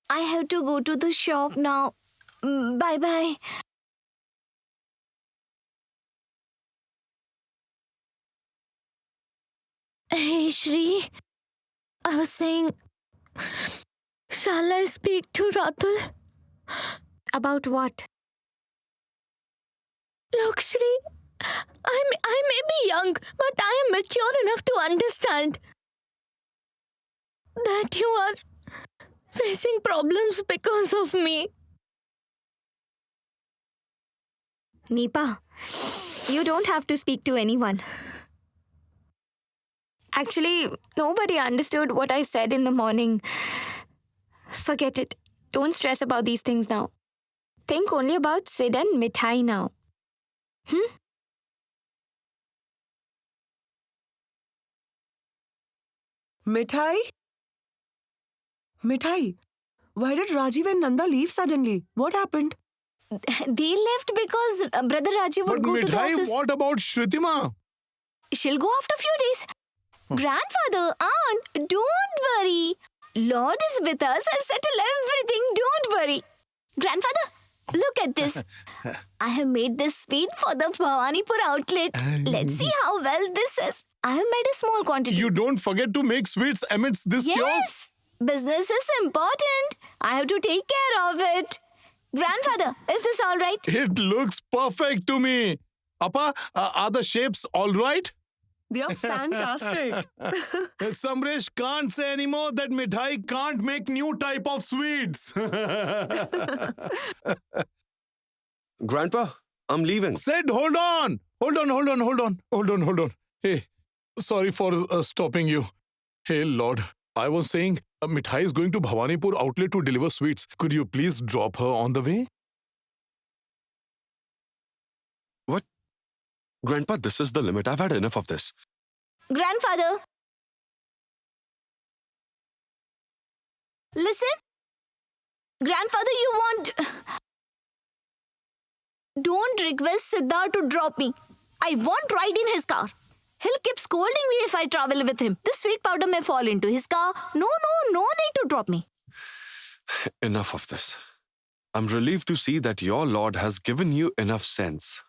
I have to go to the shop now. Bye bye. Hey, Shri. I was saying, shall I speak to Ratul? About what? Look, Shri, I may be young, but I am mature enough to understand that you are facing problems because of me. Neepa, you don't have to speak to anyone. Actually, nobody understood what I said in the morning. Forget it. Don't stress about these things now. Think only about Sid and Mithai now. Mithai? Mithai, why did Rajiv and Nanda leave suddenly? What happened? They left because Brother Rajiv would But go to the Mithai, office. what about Shritima? She'll go after a few days. Grandfather, aunt, don't worry. Lord is with us. I'll settle everything. Don't worry. Grandfather, look at this. I have made this sweet for the Bhawanipur outlet. Let's see how well this is. I have made a small quantity. You don't forget to make sweets amidst this chaos. Yes, business is important. I have to take care of it. Grandfather, is this all right? It looks perfect to me. Appa, are the shapes all right? They are fantastic. Samresh can't say anymore that Mithai can't make new type of sweets. Grandpa, I'm leaving. Sid, hold on. Hold on. Hey, sorry for stopping you. Hey, Lord, I was saying Mithai is going to Bhawanipur outlet to deliver sweets. Could you please drop her on the way? What? Grandpa, this is the limit. I've had enough of this. Grandfather. Listen. Grandfather, you want... Don't request Siddharth to drop me. I won't ride in his car. He'll keep scolding me if I travel with him. The sweet powder may fall into his car. No need to drop me. Enough of this. I'm relieved to see that your Lord has given you enough sense.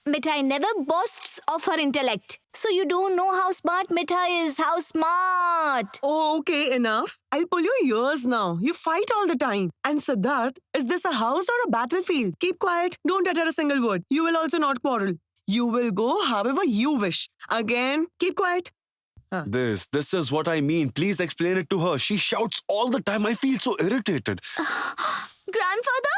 Mithai never boasts of her intellect. So you don't know how smart Mithai is. How smart. Oh, okay, enough. I'll pull your ears now. You fight all the time. And Siddharth, is this a house or a battlefield? Keep quiet. Don't utter a single word. You will also not quarrel. You will go however you wish. Again, keep quiet. This is what I mean. Please explain it to her. She shouts all the time. I feel so irritated. Grandfather?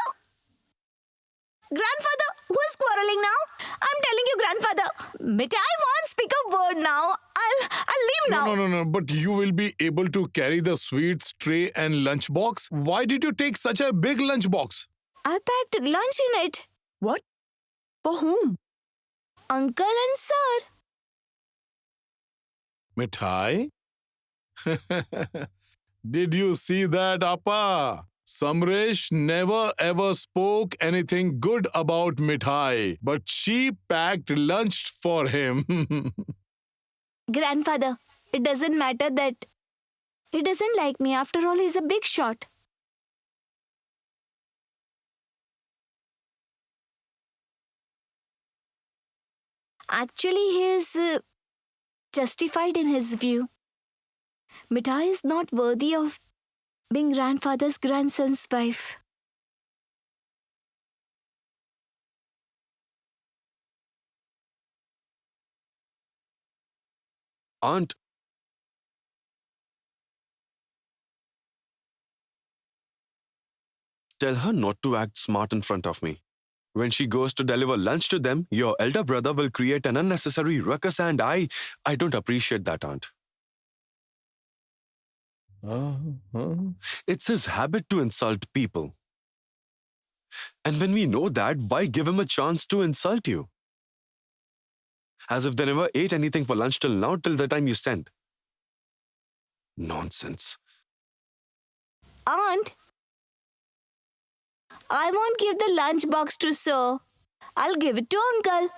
Grandfather, who is quarreling now? I'm telling you, Grandfather. Mithai won't speak a word now. I'll leave now. No. But you will be able to carry the sweets tray and lunchbox. Why did you take such a big lunchbox? I packed lunch in it. What? For whom? Uncle and sir. Mithai? Did you see that, Appa? Samresh never ever spoke anything good about Mithai, but she packed lunch for him. Grandfather, it doesn't matter that he doesn't like me. After all, he's a big shot. Actually, he is justified in his view. Mithai is not worthy of being grandfather's grandson's wife. Aunt, tell her not to act smart in front of me. When she goes to deliver lunch to them, your elder brother will create an unnecessary ruckus and I don't appreciate that, Aunt. It's his habit to insult people. And when we know that, why give him a chance to insult you? As if they never ate anything for lunch till now, till the time you sent. Nonsense. Aunt, I won't give the lunch box to sir. I'll give it to uncle.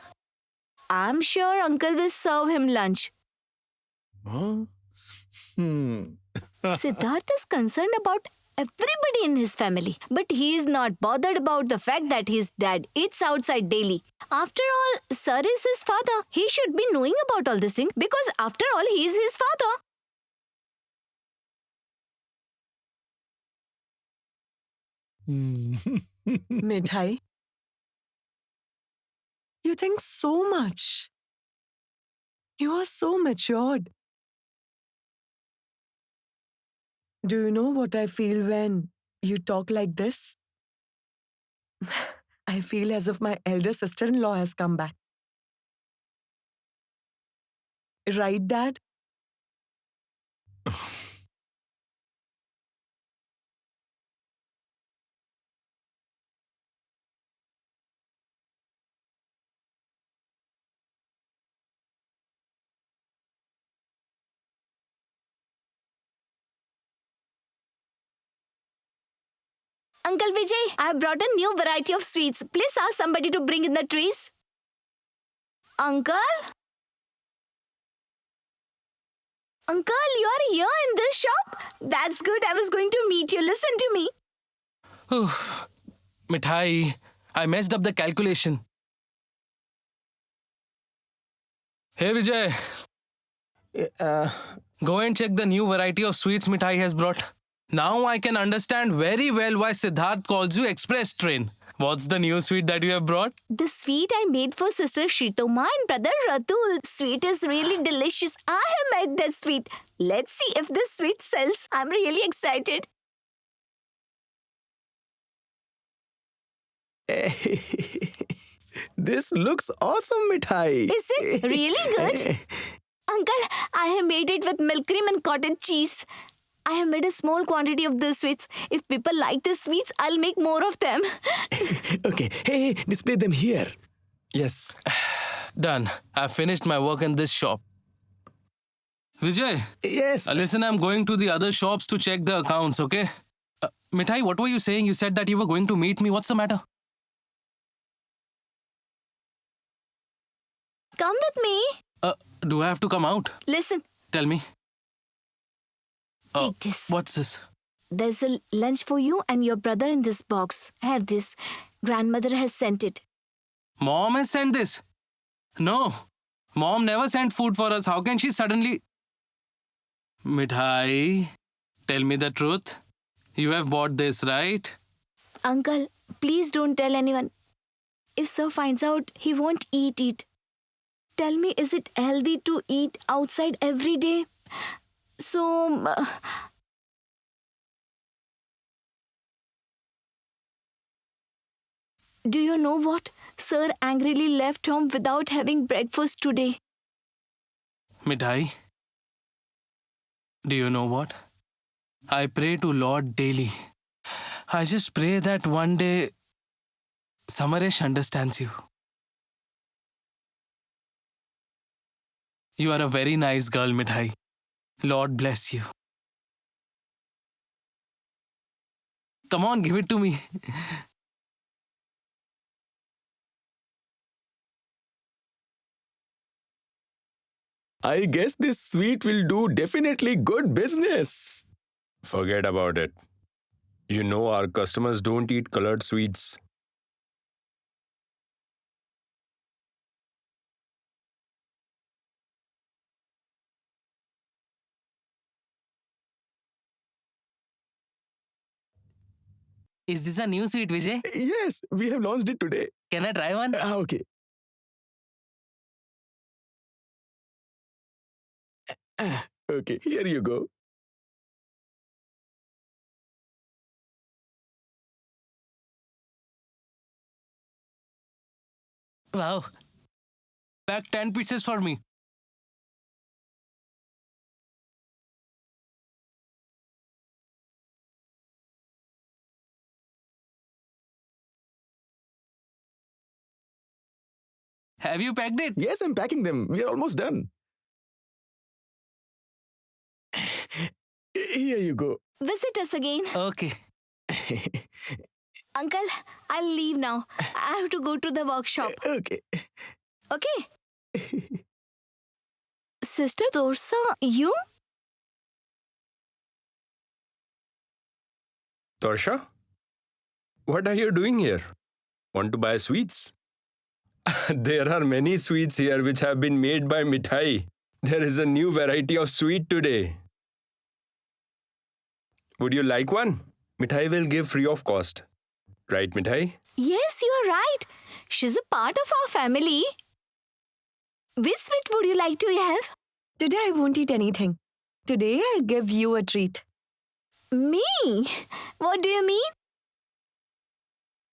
I'm sure uncle will serve him lunch. Huh? Siddharth is concerned about everybody in his family, but he is not bothered about the fact that his dad eats outside daily. After all, Sir is his father. He should be knowing about all this thing because after all, he is his father. Mithai, you think so much. You are so matured. Do you know what I feel when you talk like this? I feel as if my elder sister-in-law has come back. Right, Dad? Uncle Vijay, I have brought a new variety of sweets. Please ask somebody to bring in the trees. Uncle? Uncle, you are here in this shop? That's good. I was going to meet you. Listen to me. Oof. Mithai, I messed up the calculation. Hey Vijay, go and check the new variety of sweets Mithai has brought. Now I can understand very well why Siddharth calls you express train. What's the new sweet that you have brought? The sweet I made for sister Shritoma and brother Ratul. Sweet is really delicious. I have made that sweet. Let's see if this sweet sells. I'm really excited. This looks awesome, Mithai. Is it really good? Uncle, I have made it with milk cream and cottage cheese. I have made a small quantity of these sweets. If people like these sweets, I'll make more of them. Okay, hey, display them here. Yes. Done. I've finished my work in this shop. Vijay, Yes. listen, I'm going to the other shops to check the accounts, okay? Mithai, what were you saying? You said that you were going to meet me. What's the matter? Come with me. Do I have to come out? Listen, Tell me. take this. What's this? There's a lunch for you and your brother in this box. Have this. Grandmother has sent it. Mom has sent this. No. Mom never sent food for us. How can she suddenly... Mithai, tell me the truth. You have bought this, right? Uncle, please don't tell anyone. If Sir finds out, he won't eat it. Tell me, is it healthy to eat outside every day? So... do you know what? Sir angrily left home without having breakfast today. Mithai, do you know what? I pray to Lord daily. I just pray that one day Samaresh understands you. You are a very nice girl, Mithai. Lord bless you. Come on, give it to me. I guess this sweet will do definitely good business. Forget about it. You know our customers don't eat colored sweets. Is this a new sweet, Vijay? Yes, we have launched it today. Can I try one? Okay. Okay, here you go. Wow. Pack 10 pieces for me. Have you packed it? Yes, I'm packing them. We are almost done. Here you go. Visit us again. Okay. Uncle, I'll leave now. I have to go to the workshop. Okay. Okay? Sister Dorsa, you? Torsha, what are you doing here? Want to buy sweets? There are many sweets here which have been made by Mithai. There is a new variety of sweet today. Would you like one? Mithai will give free of cost. Right, Mithai? Yes, you are right. She's a part of our family. Which sweet would you like to have? Today I won't eat anything. Today I'll give you a treat. Me? What do you mean?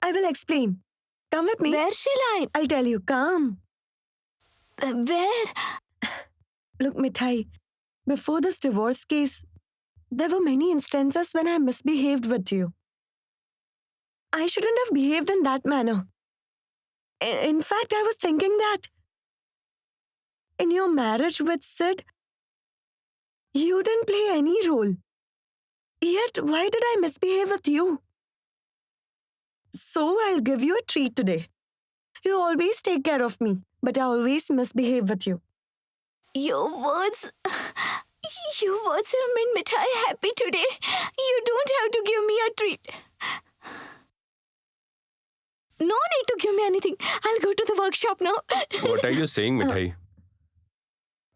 I will explain. Come with me. Where shall I? I'll tell you. Come. Where? Look, Mithai, before this divorce case, there were many instances when I misbehaved with you. I shouldn't have behaved in that manner. In fact, I was thinking that in your marriage with Sid, you didn't play any role. Yet, why did I misbehave with you? So, I'll give you a treat today. You always take care of me, but I always misbehave with you. Your words have made Mithai happy today. You don't have to give me a treat. No need to give me anything. I'll go to the workshop now. What are you saying, Mithai?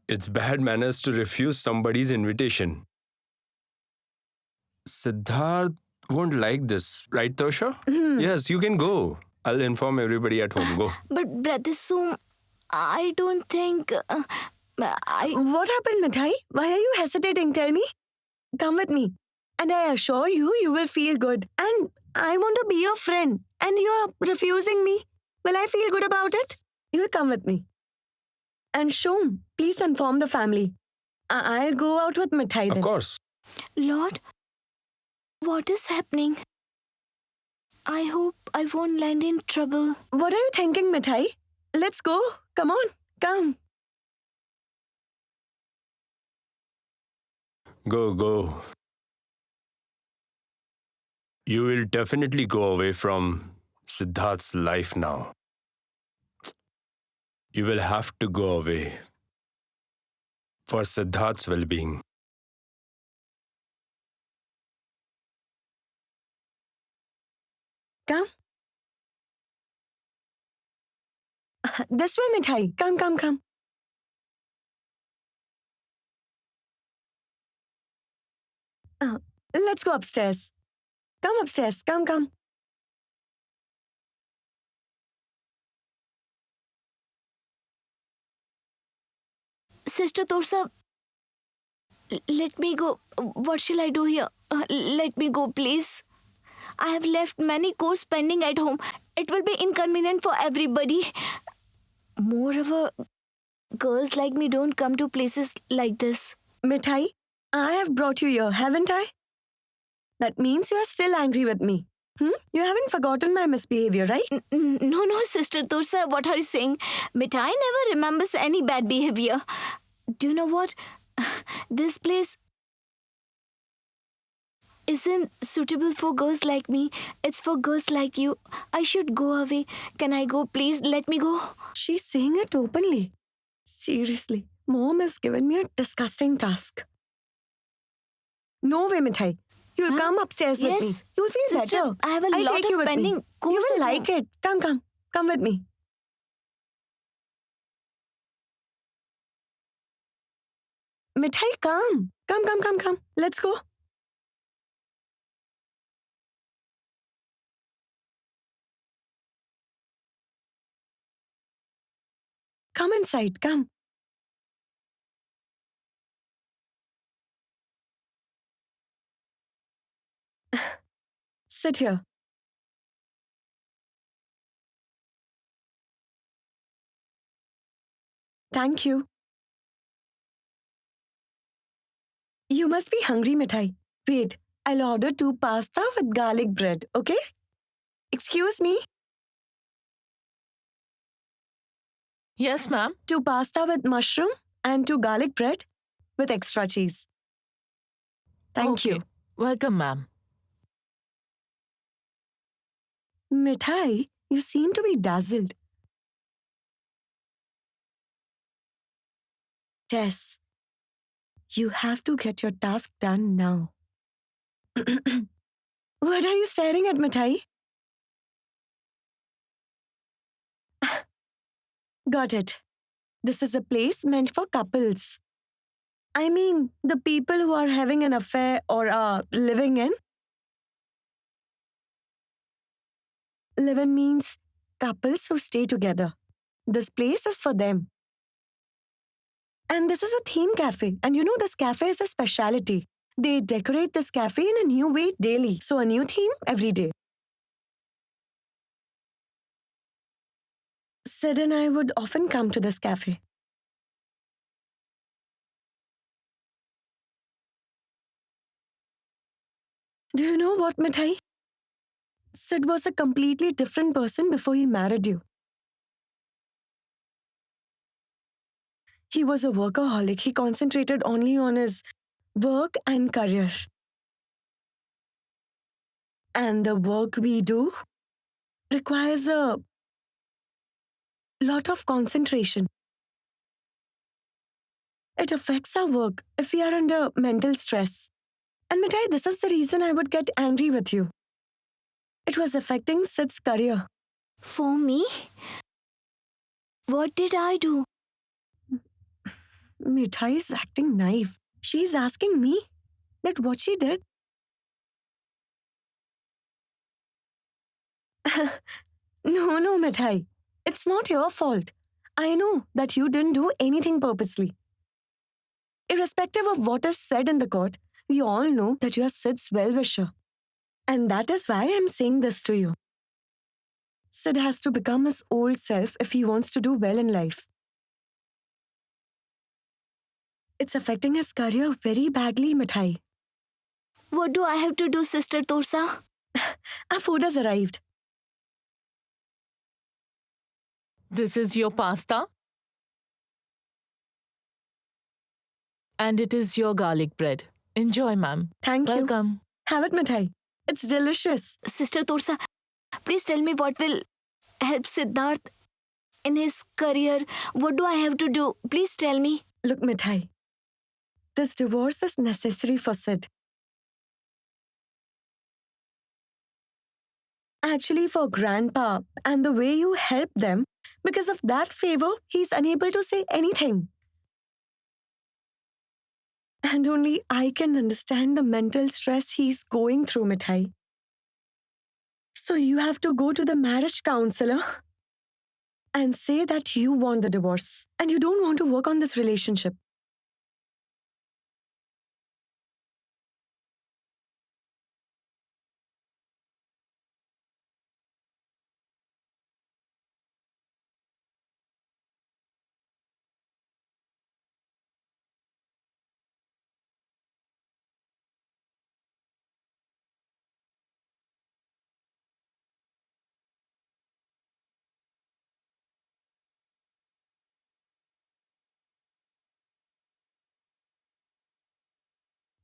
It's bad manners to refuse somebody's invitation. Siddharth won't like this, right, Tosha? Yes, you can go. I'll inform everybody at home. Go. But Brother Soom, I don't think... What happened, Mithai? Why are you hesitating? Tell me. Come with me. And I assure you, you will feel good. And I want to be your friend. And you're refusing me. Will I feel good about it? You will come with me. And Shom, please inform the family. I'll go out with Mithai then. Of course. Lord, what is happening? I hope I won't land in trouble. What are you thinking, Mithai? Let's go. Come on. Come. Go, go. You will definitely go away from Siddharth's life now. You will have to go away for Siddharth's well-being. Come. This way, Mithai. Come, come, come. Let's go upstairs. Come upstairs. Come, come. Sister Torsa, let me go. What shall I do here? Let me go, please. I have left many courses pending at home. It will be inconvenient for everybody. Moreover, girls like me don't come to places like this. Mithai, I have brought you here, haven't I? That means you are still angry with me. You haven't forgotten my misbehavior, right? No, Sister Torsa, what are you saying? Mithai never remembers any bad behavior. Do you know what? This place isn't suitable for girls like me. It's for girls like you. I should go away. Can I go? Please, let me go. She's saying it openly. Seriously, Mom has given me a disgusting task. No way, Mithai. You'll come upstairs with me. Yes. You'll feel Sister, better. I have a I'll lot take you of with me. pending You courses will at like home. it. Come. Come with me. Mithai, come. Come. Let's go. Come inside. Come. Sit here. Thank you. You must be hungry, Mithai. Wait, I'll order 2 pasta with garlic bread, okay? Excuse me? Yes, ma'am. 2 pasta with mushroom and 2 garlic bread with extra cheese. Thank you. Welcome, ma'am. Mithai, you seem to be dazzled. Tess, you have to get your task done now. What are you staring at, Mithai? Got it. This is a place meant for couples. I mean, the people who are having an affair or are living in. Live-in means couples who stay together. This place is for them. And this is a theme cafe. And you know, this cafe is a speciality. They decorate this cafe in a new way daily. So a new theme every day. Sid and I would often come to this cafe. Do you know what, Mithai? Sid was a completely different person before he married you. He was a workaholic. He concentrated only on his work and career. And the work we do requires a lot of concentration. It affects our work if we are under mental stress. And Mithai, this is the reason I would get angry with you. It was affecting Sid's career. For me? What did I do? Mithai is acting naive. She's asking me that what she did. No, Mithai. It's not your fault. I know that you didn't do anything purposely. Irrespective of what is said in the court, we all know that you are Sid's well-wisher. And that is why I'm saying this to you. Sid has to become his old self if he wants to do well in life. It's affecting his career very badly, Mithai. What do I have to do, Sister Torsa? Our food has arrived. This is your pasta. And it is your garlic bread. Enjoy, ma'am. Thank you. Welcome. Have it, Mithai. It's delicious. Sister Torsa, please tell me what will help Siddharth in his career. What do I have to do? Please tell me. Look, Mithai. This divorce is necessary for Sid. Actually, for Grandpa and the way you help them, because of that favor, he's unable to say anything. And only I can understand the mental stress he's going through, Mithai. So you have to go to the marriage counselor and say that you want the divorce and you don't want to work on this relationship.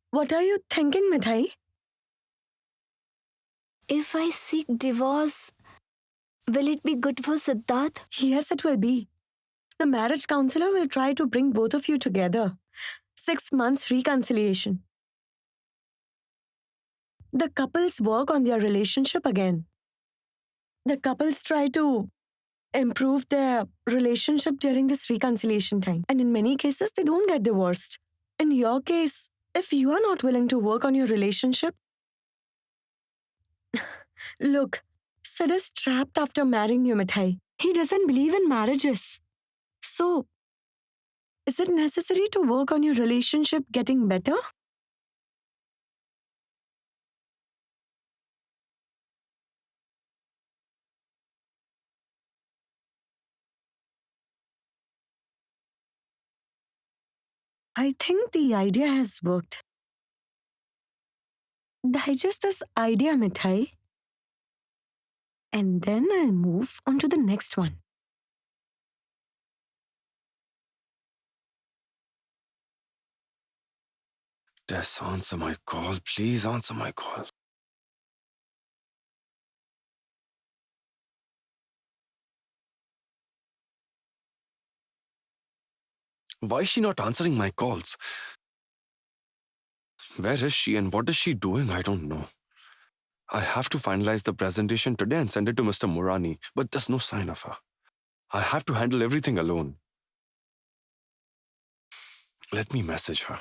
What are you thinking, Mithai? If I seek divorce, will it be good for Siddharth? Yes, it will be. The marriage counselor will try to bring both of you together. 6 months reconciliation. The couples work on their relationship again. The couples try to improve their relationship during this reconciliation time. And in many cases, they don't get divorced. In your case, if you are not willing to work on your relationship, look, Sid is trapped after marrying you, Mithai. He doesn't believe in marriages. So, is it necessary to work on your relationship getting better? I think the idea has worked. Digest this idea, Mithai. And then I'll move on to the next one. Tess, answer my call. Please answer my call. Why is she not answering my calls? Where is she and what is she doing? I don't know. I have to finalize the presentation today and send it to Mr. Murani, but there's no sign of her. I have to handle everything alone. Let me message her.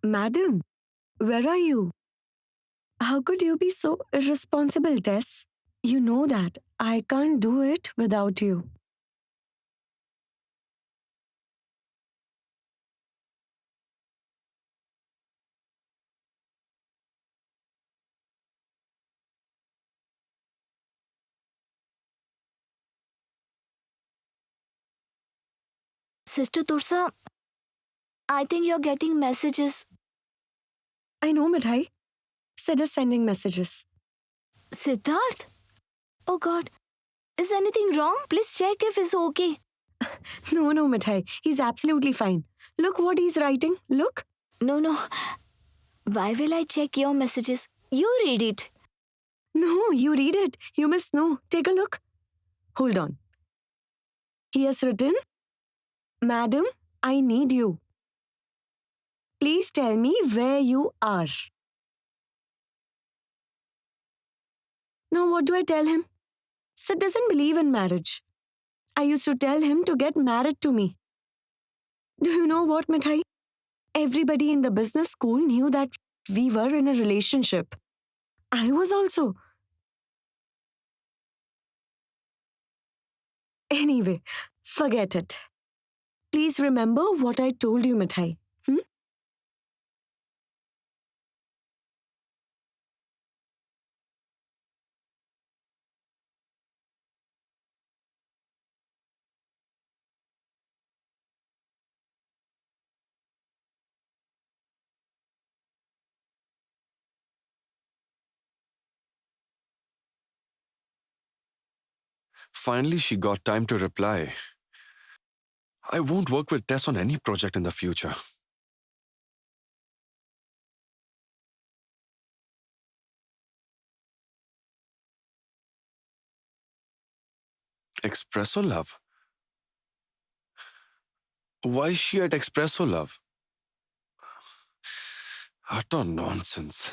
Madam, where are you? How could you be so irresponsible, Tess? You know that I can't do it without you. Sister Tursa, I think you're getting messages. I know, Mithai. Sid is sending messages. Siddharth? Oh God. Is anything wrong? Please check if he's okay. No, Mithai. He's absolutely fine. Look what he's writing. Look. No. Why will I check your messages? You read it. No, you read it. You must know. Take a look. Hold on. He has written, Madam, I need you. Please tell me where you are. Now, what do I tell him? Sid doesn't believe in marriage. I used to tell him to get married to me. Do you know what, Mithai? Everybody in the business school knew that we were in a relationship. I was also. Anyway, forget it. Please remember what I told you, Mithai. Finally, she got time to reply. I won't work with Tess on any project in the future. Espresso Love? Why is she at Espresso Love? Utter nonsense.